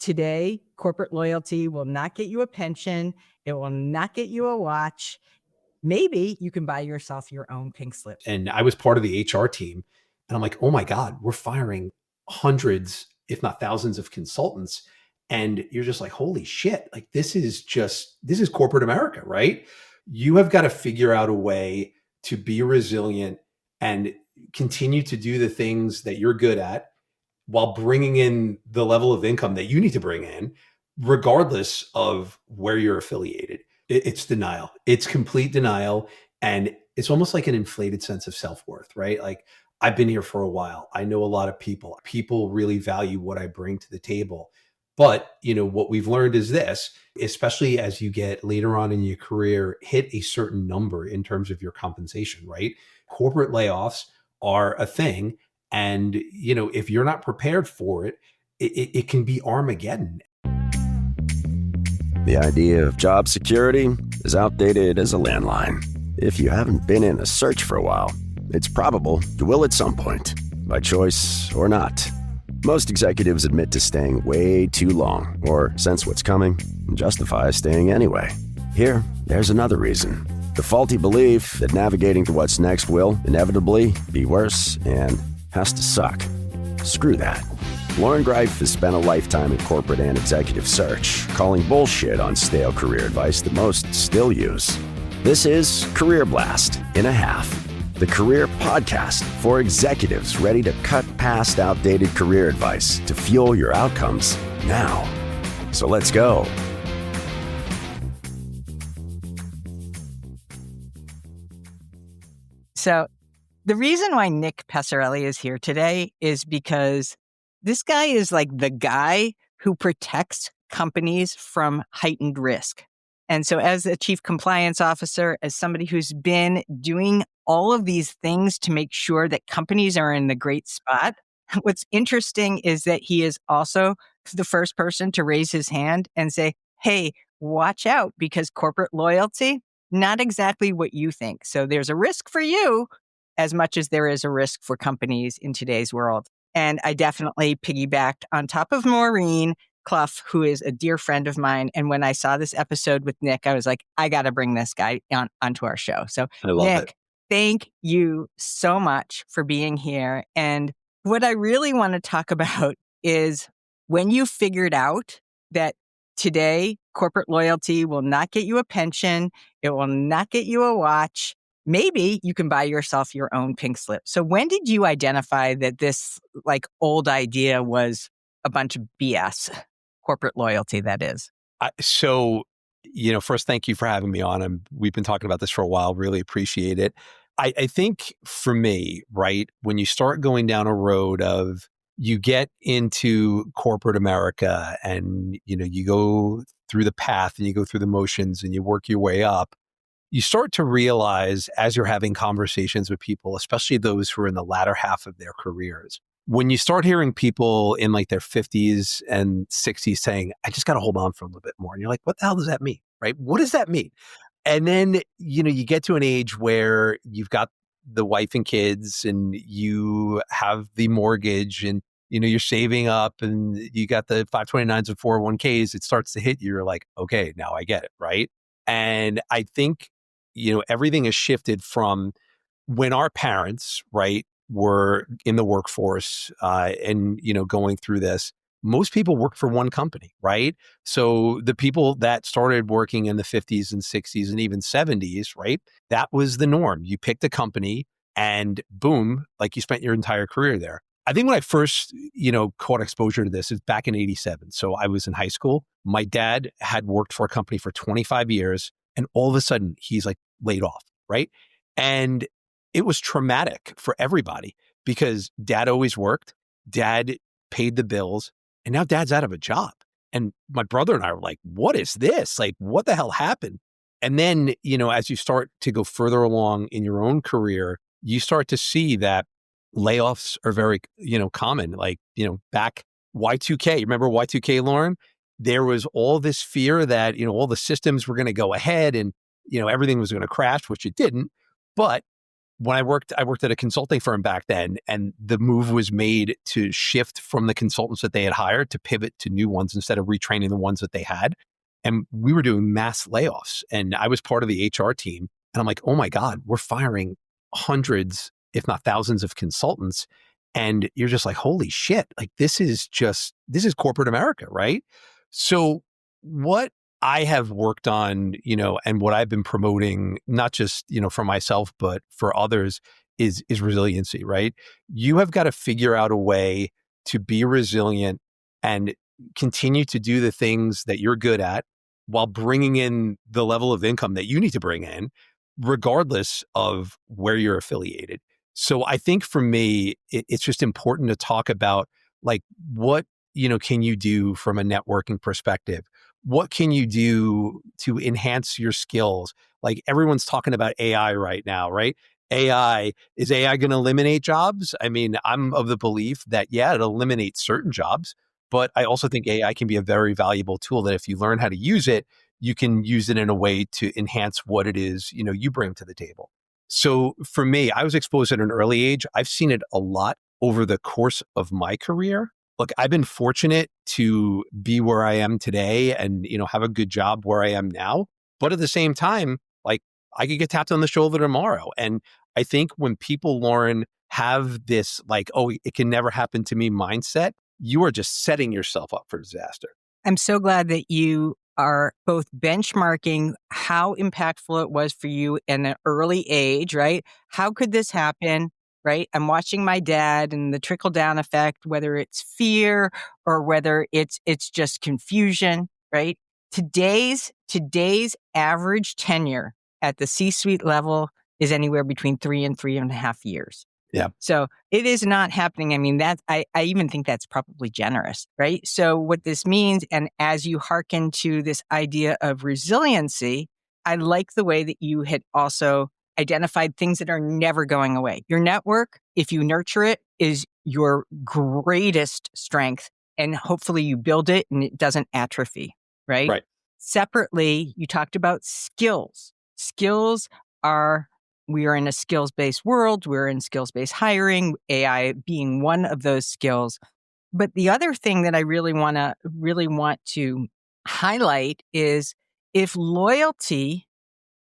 Today, corporate loyalty will not get you a pension. It will not get you a watch. Maybe you can buy yourself your own pink slip. And I was part of the HR team. And I'm like, oh my God, we're firing hundreds, if not thousands of consultants. And you're just like, holy shit, like this is corporate America, right? You have got to figure out a way to be resilient and continue to do the things that you're good at while bringing in the level of income that you need to bring in, regardless of where you're affiliated. It's denial. It's complete denial. And it's almost like an inflated sense of self-worth, right? Like I've been here for a while. I know a lot of people. People really value what I bring to the table. But, what we've learned is this, especially as you get later on in your career, hit a certain number in terms of your compensation, right? Corporate layoffs are a thing. And, if you're not prepared for it, it can be Armageddon. The idea of job security is outdated as a landline. If you haven't been in a search for a while, it's probable you will at some point, by choice or not. Most executives admit to staying way too long or sense what's coming and justify staying anyway. There's another reason. The faulty belief that navigating to what's next will inevitably be worse and has to suck. Screw that. Lauren Greif has spent a lifetime in corporate and executive search, calling bullshit on stale career advice that most still use. This is Career Blast in a Half, the career podcast for executives ready to cut past outdated career advice to fuel your outcomes now. So let's go. So the reason why Nick Passarelli is here today is because this guy is like the guy who protects companies from heightened risk. And so as a chief compliance officer, as somebody who's been doing all of these things to make sure that companies are in the great spot, what's interesting is that he is also the first person to raise his hand and say, hey, watch out, because corporate loyalty, not exactly what you think. So there's a risk for you as much as there is a risk for companies in today's world. And I definitely piggybacked on top of Maureen Clough, who is a dear friend of mine. And when I saw this episode with Nick, I was like, I got to bring this guy onto our show. So Nick, thank you so much for being here. And what I really want to talk about is when you figured out that today, corporate loyalty will not get you a pension, it will not get you a watch. Maybe you can buy yourself your own pink slip. So when did you identify that this old idea was a bunch of BS? Corporate loyalty, that is. First, thank you for having me on. We've been talking about this for a while. Really appreciate it. I think for me, right, when you start going down a road of you get into corporate America and, you go through the path and you go through the motions and you work your way up, you start to realize as you're having conversations with people, especially those who are in the latter half of their careers, when you start hearing people in their 50s and 60s saying, I just got to hold on for a little bit more. And you're like, what the hell does that mean? Right? What does that mean? And then, you get to an age where you've got the wife and kids and you have the mortgage and, you're saving up and you got the 529s and 401ks. It starts to hit you. You're like, okay, now I get it. Right. And I think, everything has shifted from when our parents, right, were in the workforce and, going through this. Most people work for one company, right? So the people that started working in the 50s and 60s and even 70s, right, that was the norm. You picked a company and boom, you spent your entire career there. I think when I first, caught exposure to this is back in 87. So I was in high school. My dad had worked for a company for 25 years and all of a sudden he's laid off, right? And it was traumatic for everybody because dad always worked, dad paid the bills, and now dad's out of a job. And my brother and I were like, what is this? What the hell happened? And then, as you start to go further along in your own career, you start to see that layoffs are very, common. Back Y2K, remember Y2K, Lauren? There was all this fear that, all the systems were going to go ahead and, everything was going to crash, which it didn't. But when I worked at a consulting firm back then, and the move was made to shift from the consultants that they had hired to pivot to new ones instead of retraining the ones that they had. And we were doing mass layoffs, and I was part of the HR team. And I'm like, oh my God, we're firing hundreds, if not thousands of consultants. And you're just like, holy shit, like this is corporate America, right? So what I have worked on, and what I've been promoting, not just, for myself, but for others is resiliency, right? You have got to figure out a way to be resilient and continue to do the things that you're good at while bringing in the level of income that you need to bring in, regardless of where you're affiliated. So I think for me, it's just important to talk about like what, can you do from a networking perspective? What can you do to enhance your skills? Like everyone's talking about AI right now, right? Is AI going to eliminate jobs? I mean, I'm of the belief that, yeah, it'll eliminate certain jobs, but I also think AI can be a very valuable tool that if you learn how to use it, you can use it in a way to enhance what it is, you bring to the table. So for me, I was exposed at an early age. I've seen it a lot over the course of my career. Look, I've been fortunate to be where I am today and, have a good job where I am now. But at the same time, like I could get tapped on the shoulder tomorrow. And I think when people, Lauren, have this like, oh, it can never happen to me mindset, you are just setting yourself up for disaster. I'm so glad that you are both benchmarking how impactful it was for you in an early age, right? How could this happen? Right? I'm watching my dad and the trickle down effect, whether it's fear or whether it's just confusion, right? Today's average tenure at the C-suite level is anywhere between 3 and 3.5 years. Yeah. So it is not happening. I mean, I even think that's probably generous, right? So what this means, and as you hearken to this idea of resiliency, I like the way that you had also identified things that are never going away. Your network, if you nurture it, is your greatest strength. And hopefully you build it and it doesn't atrophy, right? Right. Separately, you talked about skills. We are in a skills-based world. We're in skills-based hiring, AI being one of those skills. But the other thing that I really want to highlight is if loyalty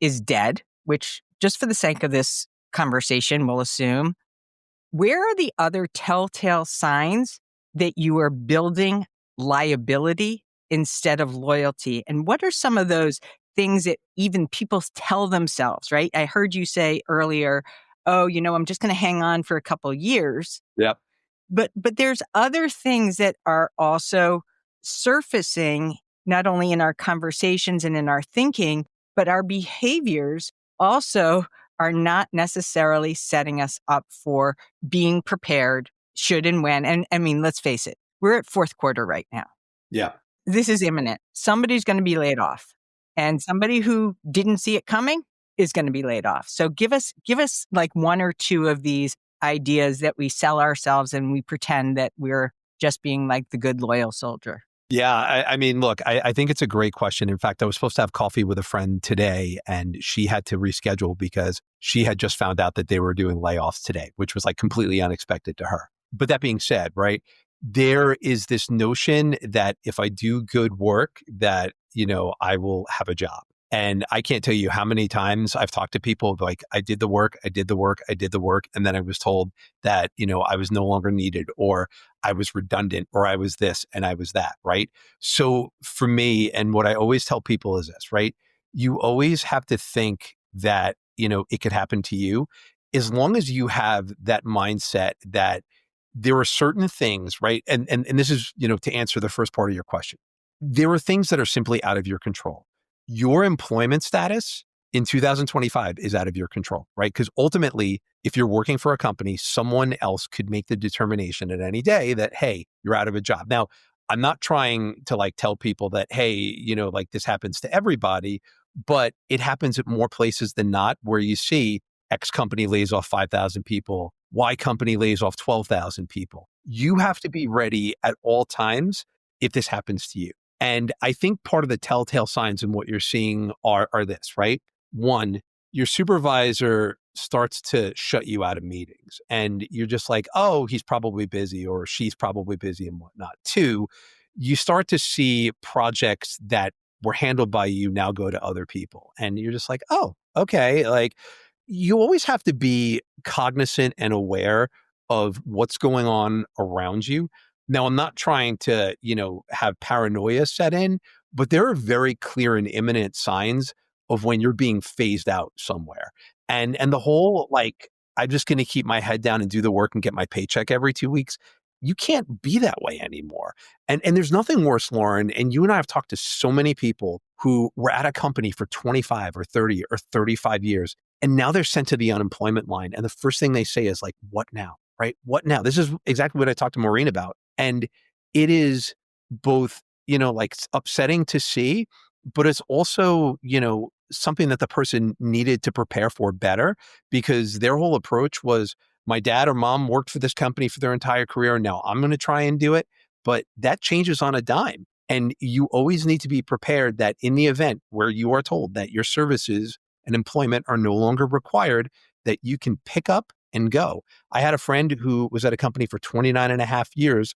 is dead, which just for the sake of this conversation, we'll assume, where are the other telltale signs that you are building liability instead of loyalty? And what are some of those things that even people tell themselves, right? I heard you say earlier, oh, I'm just going to hang on for a couple of years. Yep. But there's other things that are also surfacing, not only in our conversations and in our thinking, but our behaviors also are not necessarily setting us up for being prepared should and when. And I mean, let's face it, we're at fourth quarter right now. Yeah. This is imminent. Somebody's going to be laid off. And somebody who didn't see it coming is going to be laid off. So give us like one or two of these ideas that we sell ourselves and we pretend that we're just being like the good, loyal soldier. Yeah. I mean, look, I think it's a great question. In fact, I was supposed to have coffee with a friend today and she had to reschedule because she had just found out that they were doing layoffs today, which was like completely unexpected to her. But that being said, right, there is this notion that if I do good work, that, I will have a job. And I can't tell you how many times I've talked to people like, I did the work. And then I was told that, I was no longer needed, or I was redundant, or I was this and I was that, right? So for me, and what I always tell people is this, right? You always have to think that, it could happen to you as long as you have that mindset that there are certain things, right? And this is, to answer the first part of your question. There are things that are simply out of your control. Your employment status in 2025 is out of your control, right? Because ultimately, if you're working for a company, someone else could make the determination at any day that, hey, you're out of a job. Now, I'm not trying to like tell people that, hey, like this happens to everybody, but it happens at more places than not where you see X company lays off 5,000 people, Y company lays off 12,000 people. You have to be ready at all times if this happens to you. And I think part of the telltale signs in what you're seeing are this, right? One, your supervisor starts to shut you out of meetings. And you're just like, oh, he's probably busy or she's probably busy and whatnot. Two, you start to see projects that were handled by you now go to other people. And you're just like, oh, okay. Like you always have to be cognizant and aware of what's going on around you. Now, I'm not trying to, have paranoia set in, but there are very clear and imminent signs of when you're being phased out somewhere. And the whole like, I'm just going to keep my head down and do the work and get my paycheck every 2 weeks. You can't be that way anymore. And there's nothing worse, Lauren. And you and I have talked to so many people who were at a company for 25 or 30 or 35 years. And now they're sent to the unemployment line. And the first thing they say is like, what now? Right? What now? This is exactly what I talked to Maureen about. And it is both, like upsetting to see, but it's also, something that the person needed to prepare for better, because their whole approach was, my dad or mom worked for this company for their entire career. And now I'm going to try and do it. But that changes on a dime. And you always need to be prepared that in the event where you are told that your services and employment are no longer required, that you can pick up and go. I had a friend who was at a company for 29 and a half years,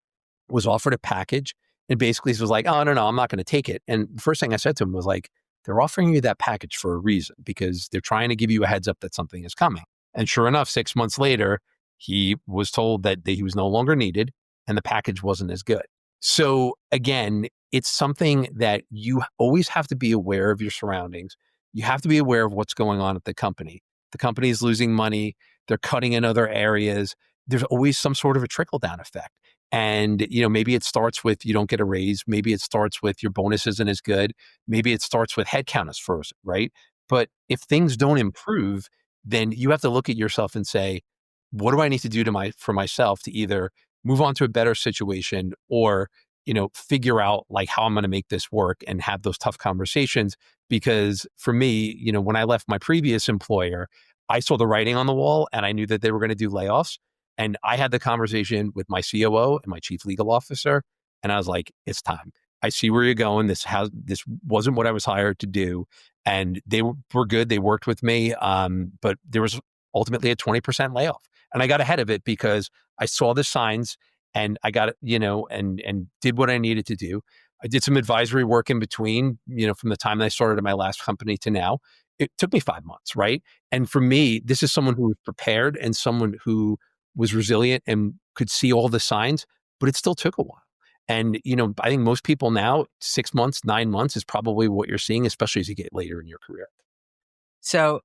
was offered a package, and basically was like, oh, no, I'm not going to take it. And the first thing I said to him was like, they're offering you that package for a reason, because they're trying to give you a heads up that something is coming. And sure enough, 6 months later, he was told that he was no longer needed and the package wasn't as good. So again, it's something that you always have to be aware of your surroundings. You have to be aware of what's going on at the company. The company is losing money. They're cutting in other areas. There's always some sort of a trickle down effect. And, maybe it starts with you don't get a raise. Maybe it starts with your bonus isn't as good. Maybe it starts with headcount is frozen, right? But if things don't improve, then you have to look at yourself and say, what do I need to do for myself to either move on to a better situation or, figure out like how I'm going to make this work and have those tough conversations. Because for me, when I left my previous employer, I saw the writing on the wall and I knew that they were going to do layoffs. And I had the conversation with my COO and my chief legal officer. And I was like, it's time. I see where you're going. This wasn't what I was hired to do. And they were good. They worked with me. But there was ultimately a 20% layoff. And I got ahead of it because I saw the signs and I got it, and did what I needed to do. I did some advisory work in between, from the time I started at my last company to now. It took me 5 months, right? And for me, this is someone who was prepared and someone who was resilient and could see all the signs, but it still took a while. And, I think most people now, 6 months, 9 months is probably what you're seeing, especially as you get later in your career. So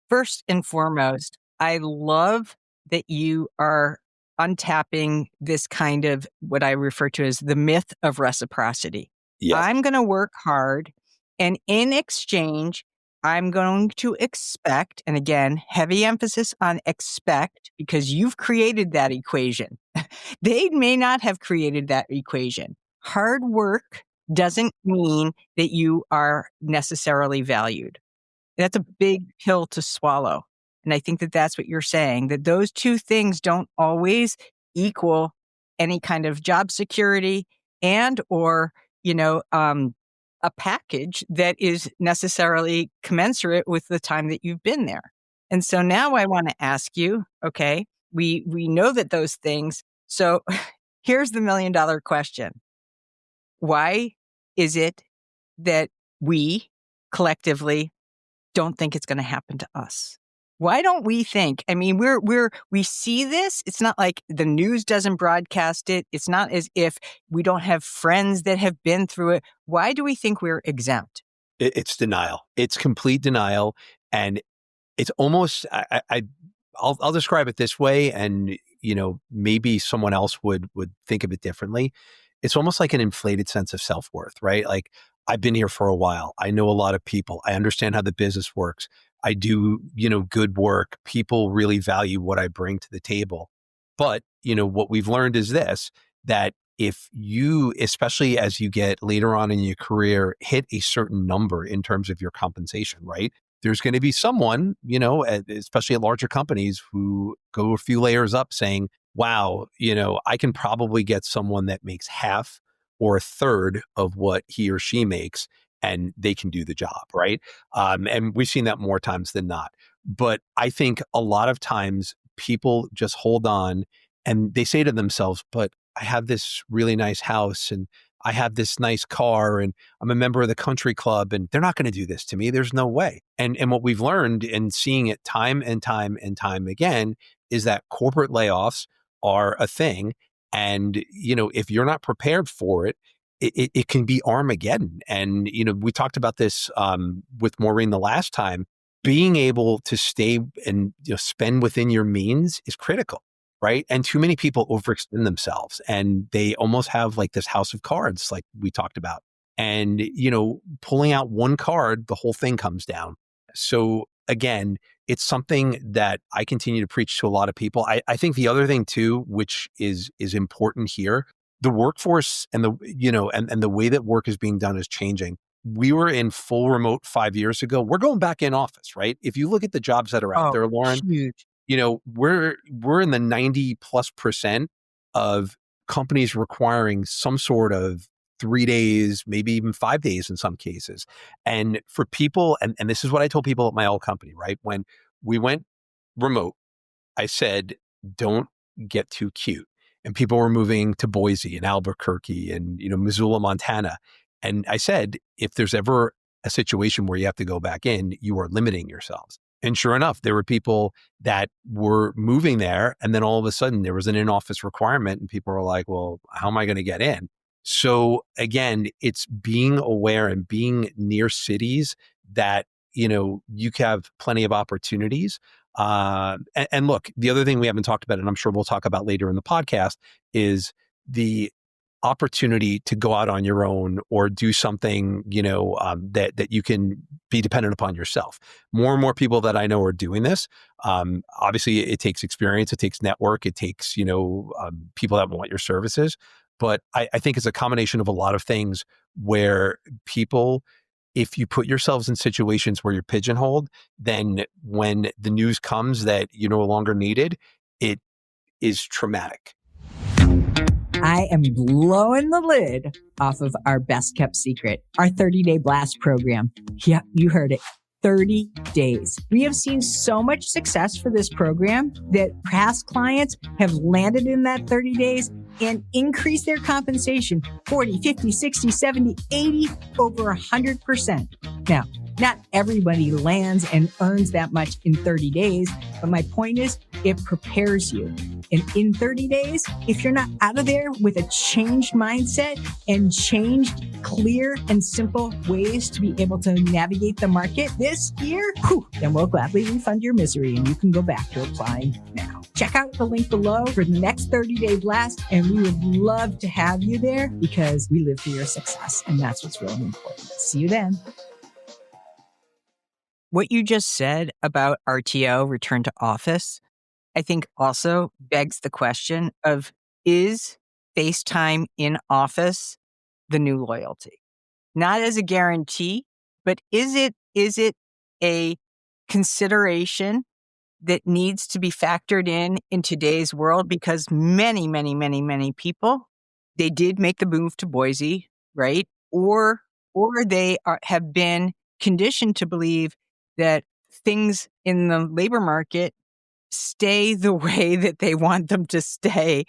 first and foremost, I love that you are untapping this kind of what I refer to as the myth of reciprocity. Yes. I'm going to work hard, and in exchange, I'm going to expect, and again, heavy emphasis on expect, because you've created that equation. They may not have created that equation. Hard work doesn't mean that you are necessarily valued. That's a big pill to swallow. And I think that that's what you're saying, that those two things don't always equal any kind of job security and or, a package that is necessarily commensurate with the time that you've been there. And so now I want to ask you, okay, we know that those things. So here's the $1 million question. Why is it that we collectively don't think it's going to happen to us? Why don't we think? I mean, we see this. It's not like the news doesn't broadcast it. It's not as if we don't have friends that have been through it. Why do we think we're exempt? It's denial. It's complete denial. And it's almost, I'll describe it this way. And, maybe someone else would think of it differently. It's almost like an inflated sense of self-worth, right? Like, I've been here for a while. I know a lot of people. I understand how the business works. I do, good work. People really value what I bring to the table. But, what we've learned is this, that if you, especially as you get later on in your career, hit a certain number in terms of your compensation, right? There's going to be someone, especially at larger companies, who go a few layers up saying, wow, I can probably get someone that makes half or a third of what he or she makes, and they can do the job, right? And we've seen that more times than not. But I think a lot of times people just hold on and they say to themselves, but I have this really nice house and I have this nice car and I'm a member of the country club and they're not going to do this to me. There's no way. And what we've learned and seeing it time and time and time again is that corporate layoffs are a thing. And, if you're not prepared for it, it can be Armageddon. And, we talked about this with Maureen the last time. Being able to stay and spend within your means is critical, right? And too many people overextend themselves and they almost have like this house of cards, like we talked about. And, pulling out one card, the whole thing comes down. So again, it's something that I continue to preach to a lot of people. I think the other thing too, which is important here, the workforce and and the way that work is being done is changing. We were in full remote 5 years ago. We're going back in office, right? If you look at the jobs that are out there, Lauren, huge. We're in the 90+% of companies requiring some sort of 3 days, maybe even 5 days in some cases. And for people, and this is what I told people at my old company, right? When we went remote, I said, don't get too cute. And people were moving to Boise and Albuquerque and, Missoula, Montana. And I said, if there's ever a situation where you have to go back in, you are limiting yourselves. And sure enough, there were people that were moving there. And then all of a sudden there was an in-office requirement and people were like, well, how am I going to get in? So again, it's being aware and being near cities that, you have plenty of opportunities. And look, the other thing we haven't talked about, and I'm sure we'll talk about later in the podcast, is the opportunity to go out on your own or do something, that you can be dependent upon yourself. More and more people that I know are doing this. Obviously, it takes experience, it takes network, it takes, people that want your services. But I think it's a combination of a lot of things where people, if you put yourselves in situations where you're pigeonholed, then when the news comes that you're no longer needed, it is traumatic. I am blowing the lid off of our best kept secret, our 30-day blast program. Yeah, you heard it. 30 days. We have seen so much success for this program that past clients have landed in that 30 days and increased their compensation 40, 50, 60, 70, 80, over 100%. Now, not everybody lands and earns that much in 30 days, but my point is it prepares you. And in 30 days, if you're not out of there with a changed mindset and changed, clear and simple ways to be able to navigate the market this year, then we'll gladly refund your misery and you can go back to applying now. Check out the link below for the next 30-day blast, and we would love to have you there because we live for your success, and that's what's really important. See you then. What you just said about RTO, return to office, I think also begs the question of, is FaceTime in office the new loyalty? Not as a guarantee, but is it a consideration that needs to be factored in today's world? Because many, many, many, many people, they did make the move to Boise, right? Or they have been conditioned to believe that things in the labor market stay the way that they want them to stay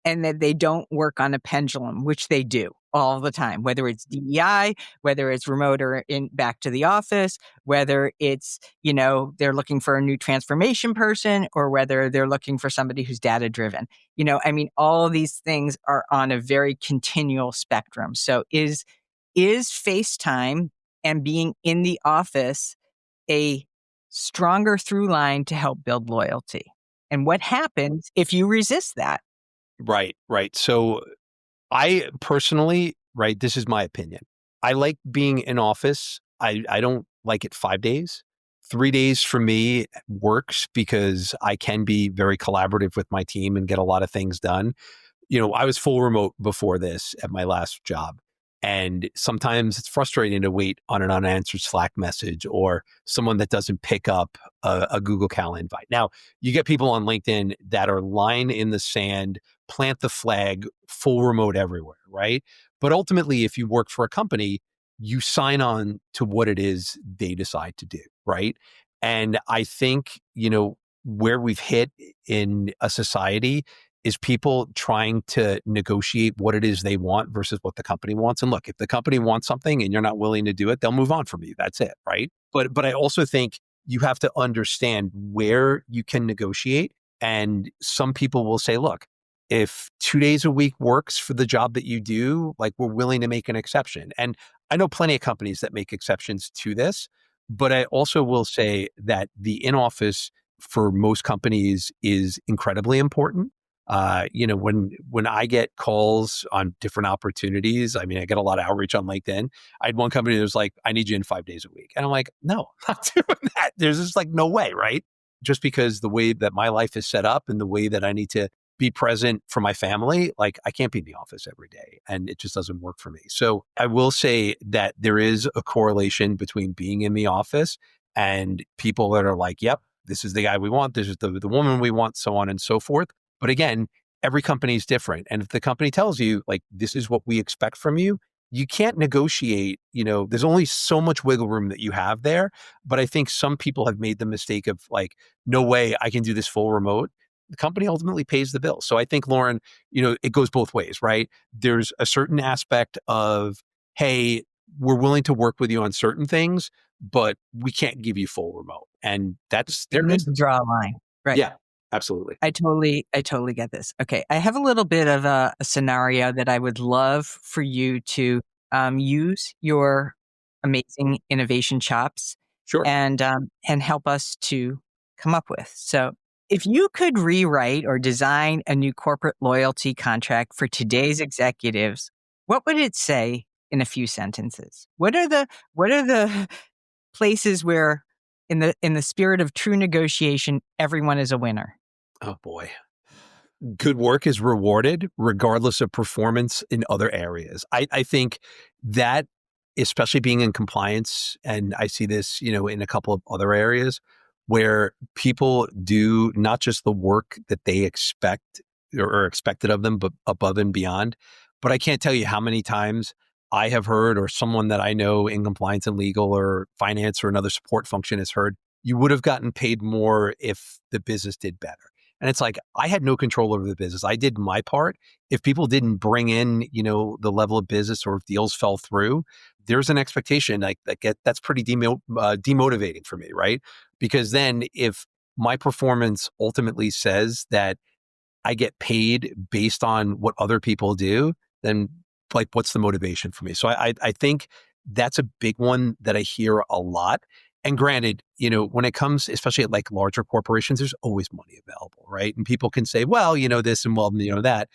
and that they don't work on a pendulum, which they do all the time, whether it's DEI, whether it's remote or back to the office, whether it's, they're looking for a new transformation person or whether they're looking for somebody who's data driven. All of these things are on a very continual spectrum. So is FaceTime and being in the office a stronger through line to help build loyalty? And what happens if you resist that? Right. So I personally, this is my opinion. I like being in office. I don't like it 5 days. 3 days for me works because I can be very collaborative with my team and get a lot of things done. I was full remote before this at my last job. And sometimes it's frustrating to wait on an unanswered Slack message or someone that doesn't pick up a Google Calendar invite. Now, you get people on LinkedIn that are line in the sand, plant the flag, full remote everywhere, right? But ultimately, if you work for a company, you sign on to what it is they decide to do, right? And I think, where we've hit in a society is people trying to negotiate what it is they want versus what the company wants. And look, if the company wants something and you're not willing to do it, they'll move on from you. That's it, right? But I also think you have to understand where you can negotiate. And some people will say, look, if 2 days a week works for the job that you do, like, we're willing to make an exception. And I know plenty of companies that make exceptions to this, but I also will say that the in-office for most companies is incredibly important. When I get calls on different opportunities, I mean, I get a lot of outreach on LinkedIn. I had one company that was like, I need you in 5 days a week. And I'm like, no, I'm not doing that. There's just like no way, right? Just because the way that my life is set up and the way that I need to be present for my family, like, I can't be in the office every day and it just doesn't work for me. So I will say that there is a correlation between being in the office and people that are like, yep, this is the guy we want. This is the woman we want, so on and so forth. But again, every company is different. And if the company tells you, like, this is what we expect from you, you can't negotiate. There's only so much wiggle room that you have there. But I think some people have made the mistake of like, no way, I can do this full remote. The company ultimately pays the bill. So I think, Lauren, it goes both ways, right? There's a certain aspect of, hey, we're willing to work with you on certain things, but we can't give you full remote. And that's You need to draw a line. Right. Yeah, absolutely. I totally get this. Okay. I have a little bit of a scenario that I would love for you to use your amazing innovation chops Sure. and help us to come up with. So if you could rewrite or design a new corporate loyalty contract for today's executives, what would it say in a few sentences? What are the places where in the spirit of true negotiation, everyone is a winner? Oh boy. Good work is rewarded regardless of performance in other areas. I think that, especially being in compliance, and I see this, in a couple of other areas where people do not just the work that they expect or expected of them, but above and beyond. But I can't tell you how many times I have heard, or someone that I know in compliance and legal or finance or another support function has heard, you would have gotten paid more if the business did better. And it's like, I had no control over the business. I did my part. If people didn't bring in, the level of business, or if deals fell through, there's an expectation that's pretty demotivating for me, right? Because then if my performance ultimately says that I get paid based on what other people do, then like, what's the motivation for me? So I think that's a big one that I hear a lot. And granted, when it comes, especially at like larger corporations, there's always money available, right? And people can say, well, this and well, that.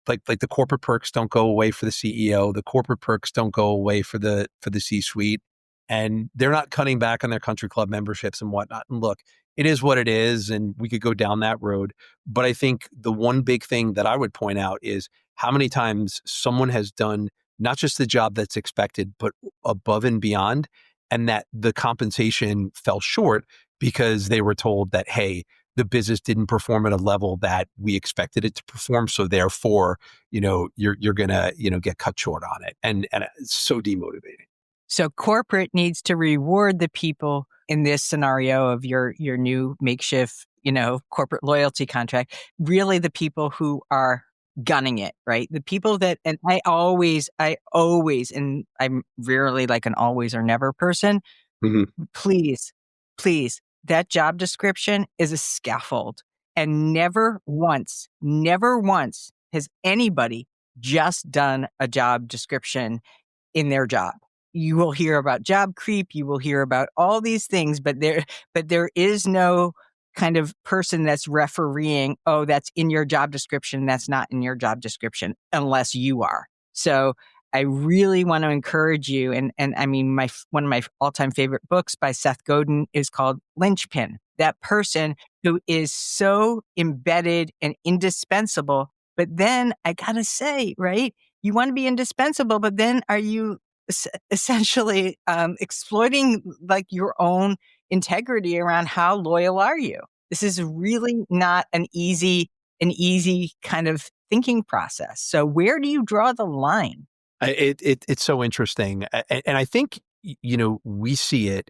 Like the corporate perks don't go away for the CEO. The corporate perks don't go away for the C-suite. And they're not cutting back on their country club memberships and whatnot. And look, it is what it is, and we could go down that road. But I think the one big thing that I would point out is how many times someone has done not just the job that's expected, but above and beyond, and that the compensation fell short because they were told that, hey, the business didn't perform at a level that we expected it to perform. So therefore, you're gonna, get cut short on it. And it's so demotivating. So corporate needs to reward the people in this scenario of your new makeshift, corporate loyalty contract, really the people who are gunning it, right? The people that, and I always, and I'm rarely like an always or never person. Mm-hmm. Please, that job description is a scaffold. And never once has anybody just done a job description in their job. You will hear about job creep. You will hear about all these things, but there is no kind of person that's refereeing, oh, that's in your job description. That's not in your job description unless you are. So I really want to encourage you. And I mean, one of my all-time favorite books by Seth Godin is called Linchpin. That person who is so embedded and indispensable. But then I gotta say, right? You want to be indispensable, but then are you essentially exploiting like your own integrity around how loyal are you? This is really not an easy kind of thinking process. So where do you draw the line? It's so interesting. And I think, we see it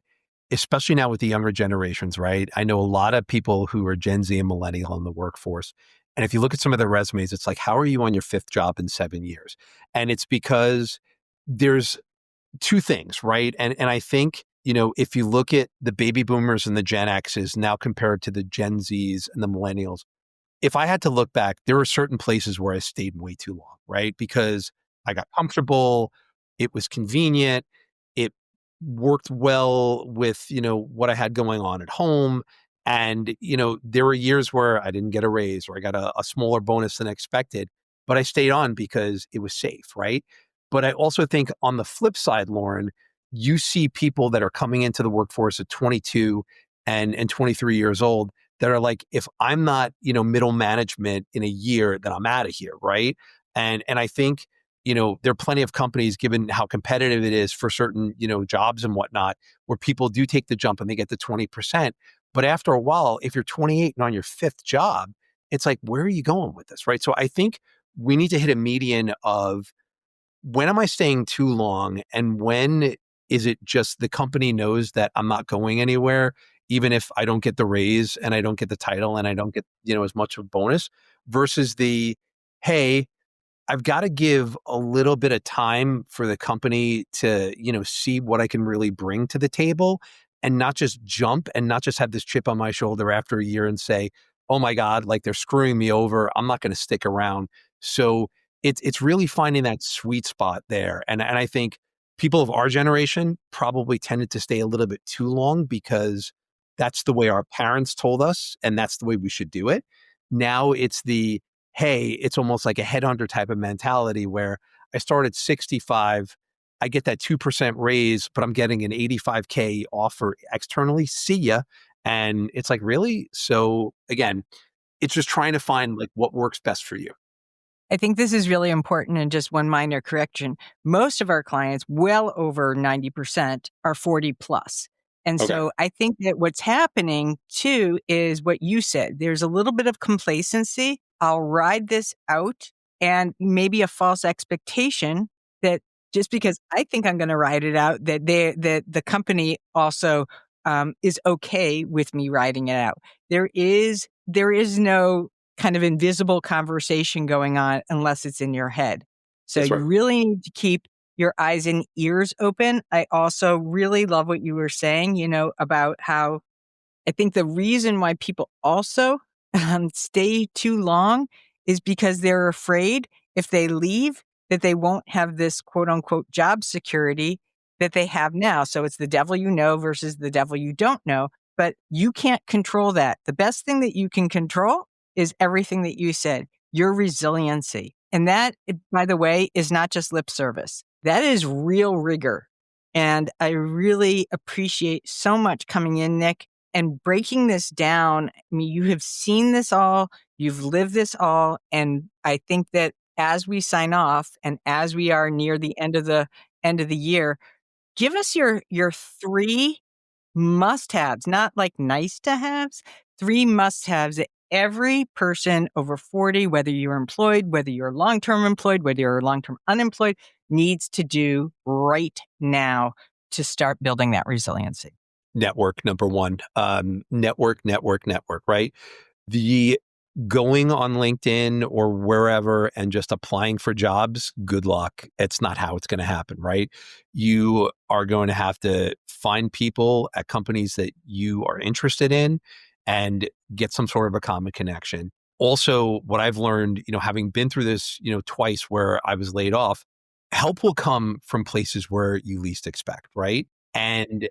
especially now with the younger generations, right? I know a lot of people who are Gen Z and millennial in the workforce. And if you look at some of their resumes, it's like, how are you on your 5th job in 7 years? And it's because there's two things, right? And I think, if you look at the baby boomers and the Gen X's now compared to the Gen Zs and the millennials, if I had to look back, there were certain places where I stayed way too long, right? Because I got comfortable, it was convenient, it worked well with, what I had going on at home. And, there were years where I didn't get a raise or I got a smaller bonus than expected, but I stayed on because it was safe, right? But I also think on the flip side, Lauren, you see people that are coming into the workforce at 22 and 23 years old that are like, if I'm not, middle management in a year, then I'm out of here, right? And I think, there are plenty of companies, given how competitive it is for certain, jobs and whatnot, where people do take the jump and they get the 20%. But after a while, if you're 28 and on your 5th job, it's like, where are you going with this, right? So I think we need to hit a median of, when am I staying too long? And when is it just the company knows that I'm not going anywhere, even if I don't get the raise and I don't get the title and I don't get, as much of a bonus, versus the, hey, I've got to give a little bit of time for the company to, see what I can really bring to the table and not just jump and not just have this chip on my shoulder after a year and say, oh my God, like they're screwing me over. I'm not going to stick around. So it's really finding that sweet spot there. And I think people of our generation probably tended to stay a little bit too long because that's the way our parents told us and that's the way we should do it. Now it's the, hey, it's almost like a headhunter type of mentality where I start at 65, I get that 2% raise, but I'm getting an 85K offer externally. See ya. And it's like, really? So again, it's just trying to find like what works best for you. I think this is really important, and just one minor correction. Most of our clients, well over 90%, are 40 plus. And so I think that what's happening too is what you said. There's a little bit of complacency. I'll ride this out, and maybe a false expectation that just because I think I'm going to ride it out, that the company also is okay with me riding it out. There is no kind of invisible conversation going on unless it's in your head. So That's right. You really need to keep your eyes and ears open. I also really love what you were saying, about how I think the reason why people also stay too long is because they're afraid if they leave that they won't have this quote unquote job security that they have now. So it's the devil you know versus the devil you don't know, but you can't control that. The best thing that you can control is everything that you said, your resiliency. And that, by the way, is not just lip service. That is real rigor. And I really appreciate so much coming in, Nick, and breaking this down. I mean, you have seen this all, you've lived this all. And I think that as we sign off and as we are near the end of the year, give us your 3 must-haves, not like nice-to-haves, 3 must-haves that every person over 40, whether you're employed, whether you're long-term employed, whether you're long-term unemployed, needs to do right now to start building that resiliency. Network, number one. Network, right? The going on LinkedIn or wherever and just applying for jobs, good luck. It's not how it's going to happen, right? You are going to have to find people at companies that you are interested in and get some sort of a common connection. Also, what I've learned, having been through this, twice where I was laid off, help will come from places where you least expect, right? And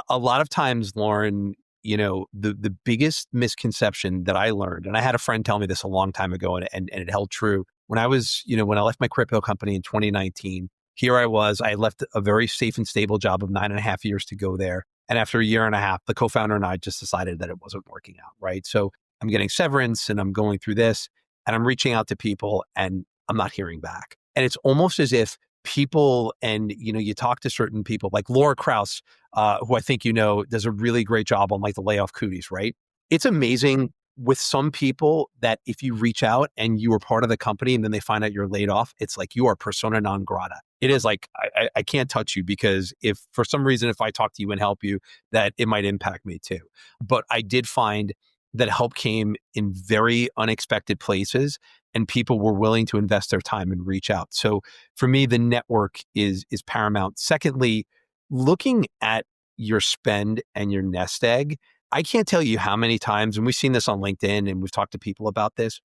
a lot of times, Lauren, the biggest misconception that I learned, and I had a friend tell me this a long time ago and it held true. When I was, when I left my crypto company in 2019, here I was, I left a very safe and stable job of 9.5 years to go there. And after a year and a half, the co-founder and I just decided that it wasn't working out, right? So I'm getting severance and I'm going through this and I'm reaching out to people and I'm not hearing back. And it's almost as if people, and you talk to certain people like Laura Krause, who I think does a really great job on like the layoff cooties, right? It's amazing with some people that if you reach out and you were part of the company and then they find out you're laid off, it's like you are persona non grata. It is like, I can't touch you because if for some reason, if I talk to you and help you, that it might impact me too. But I did find that help came in very unexpected places and people were willing to invest their time and reach out. So for me, the network is paramount. Secondly, looking at your spend and your nest egg, I can't tell you how many times, and we've seen this on LinkedIn and we've talked to people about this,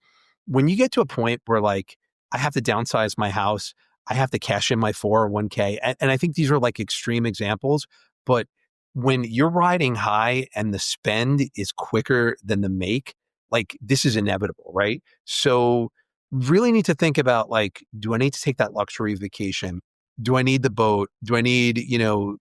when you get to a point where like, I have to downsize my house, I have to cash in my 401k, and I think these are like extreme examples, but when you're riding high and the spend is quicker than the make, like this is inevitable, right? So really need to think about like, do I need to take that luxury vacation? Do I need the boat? Do I need,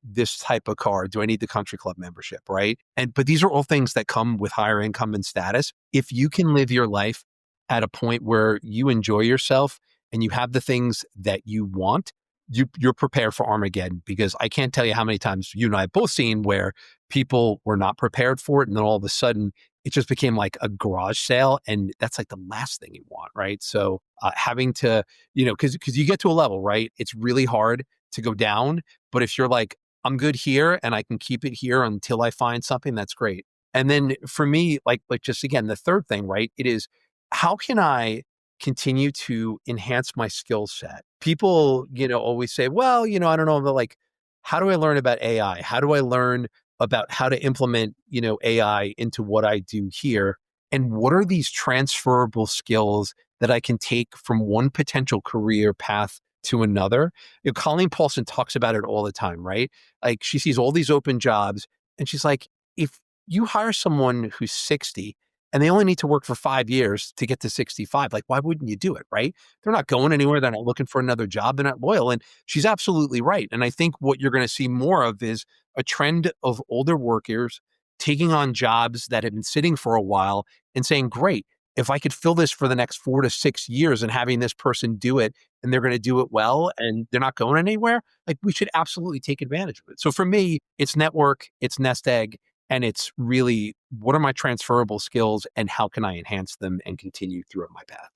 this type of car? Do I need the country club membership, right? But these are all things that come with higher income and status. If you can live your life at a point where you enjoy yourself and you have the things that you want, you're prepared for Armageddon, because I can't tell you how many times you and I have both seen where people were not prepared for it. And then all of a sudden it just became like a garage sale. And that's like the last thing you want, right? So having to, because you get to a level, right? It's really hard to go down. But if you're like, I'm good here and I can keep it here until I find something, that's great. And then for me, like just again, the third thing, right? It is, how can I continue to enhance my skill set? People, always say, well, I don't know, but like, how do I learn about AI? How do I learn about how to implement, AI into what I do here? And what are these transferable skills that I can take from one potential career path to another? Colleen Paulson talks about it all the time, right? Like she sees all these open jobs and she's like, if you hire someone who's 60 and they only need to work for 5 years to get to 65, like, why wouldn't you do it, right? They're not going anywhere. They're not looking for another job. They're not loyal. And she's absolutely right. And I think what you're going to see more of is a trend of older workers taking on jobs that have been sitting for a while and saying, great, if I could fill this for the next 4 to 6 years and having this person do it and they're going to do it well and they're not going anywhere, like we should absolutely take advantage of it. So for me, it's network, it's nest egg, and it's really, what are my transferable skills and how can I enhance them and continue throughout my path?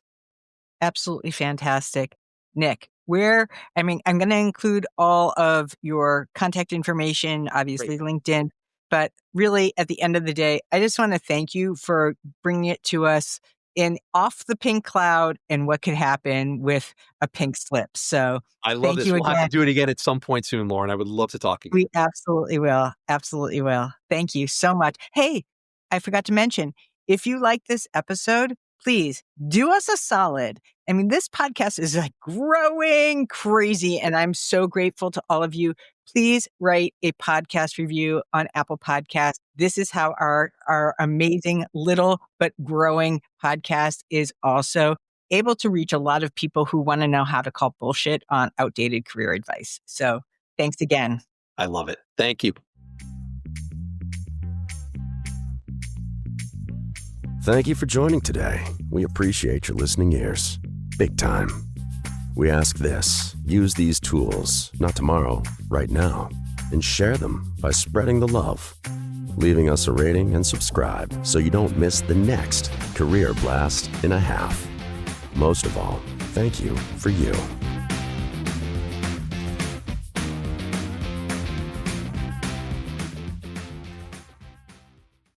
Absolutely fantastic. Nick, I'm going to include all of your contact information, obviously LinkedIn, but really at the end of the day, I just want to thank you for bringing it to us in off the pink cloud and what could happen with a pink slip. So I love this. We'll have to do it again at some point soon, Lauren. I would love to talk again. We absolutely will. Absolutely will. Thank you so much. Hey, I forgot to mention, if you like this episode, please do us a solid. I mean, this podcast is like growing crazy, and I'm so grateful to all of you. Please write a podcast review on Apple Podcasts. This is how our amazing little but growing podcast is also able to reach a lot of people who want to know how to call bullshit on outdated career advice. So thanks again. I love it. Thank you. Thank you for joining today. We appreciate your listening ears. Big time. We ask this: use these tools, not tomorrow, right now, and share them by spreading the love, leaving us a rating and subscribe so you don't miss the next career blast in a half. Most of all, thank you for you.